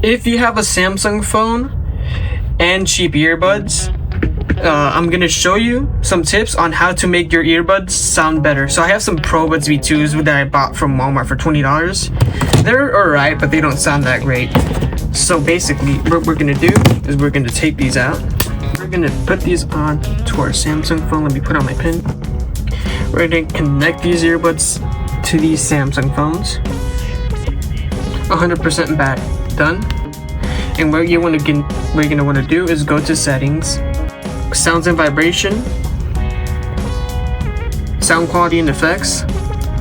if you have a Samsung phone and cheap earbuds, I'm gonna show you some tips on how to make your earbuds sound better. So I have some ProBuds V2s that I bought from Walmart for $20. They're alright, but they don't sound that great. So basically, what we're gonna do is we're gonna take these out. We're gonna put these on to our Samsung phone. Let me put on my pin. We're gonna connect these earbuds to these Samsung phones. 100% back. Done. And what you're gonna want to do is go to settings, sounds and vibration, sound quality and effects,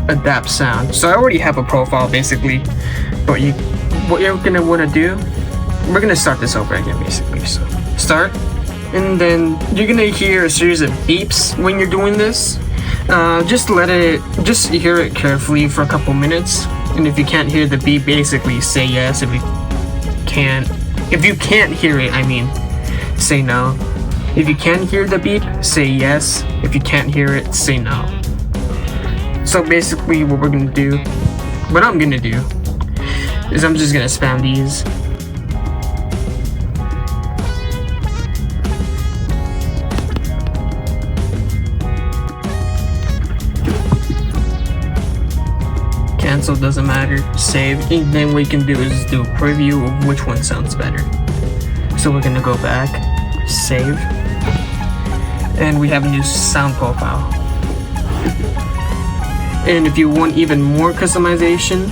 adapt sound. So I already have a profile basically, but what you're gonna want to do, we're gonna start this over again basically. So start, and then you're gonna hear a series of beeps when you're doing this. Just hear it carefully for a couple minutes, and if you can't hear the beep, basically say yes. If you can't hear it, I mean, say no. If you can hear the beep, say yes. If you can't hear it, say no. So basically what I'm gonna do is I'm just gonna spam these. Cancel, doesn't matter, save, and then what you can do is do a preview of which one sounds better. So we're gonna go back, save, and we have a new sound profile. And if you want even more customization,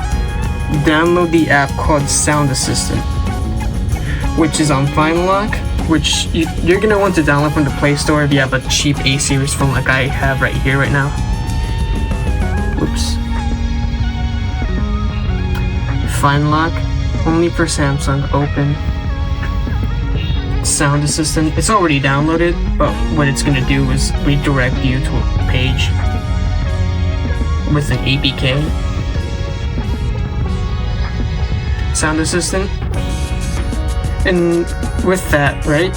download the app called Sound Assistant, which is on FineLock, which you're gonna want to download from the Play Store if you have a cheap A-series phone like I have right here right now. Oops. FineLock, only for Samsung, open. Sound Assistant, it's already downloaded, but what it's gonna do is redirect you to a page with an APK. Sound Assistant. And with that, right,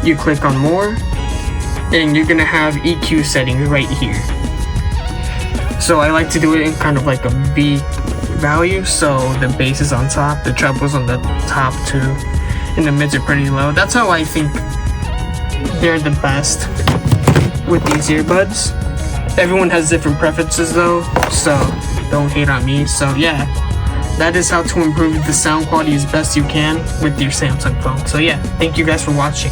you click on more, and you're gonna have EQ settings right here. So I like to do it in kind of like a V value, so the bass is on top, the treble's on the top too, and the mids are pretty low. That's how I think they're the best with these earbuds. Everyone has different preferences though, so don't hate on me. So yeah, that is how to improve the sound quality as best you can with your Samsung phone. So yeah, thank you guys for watching.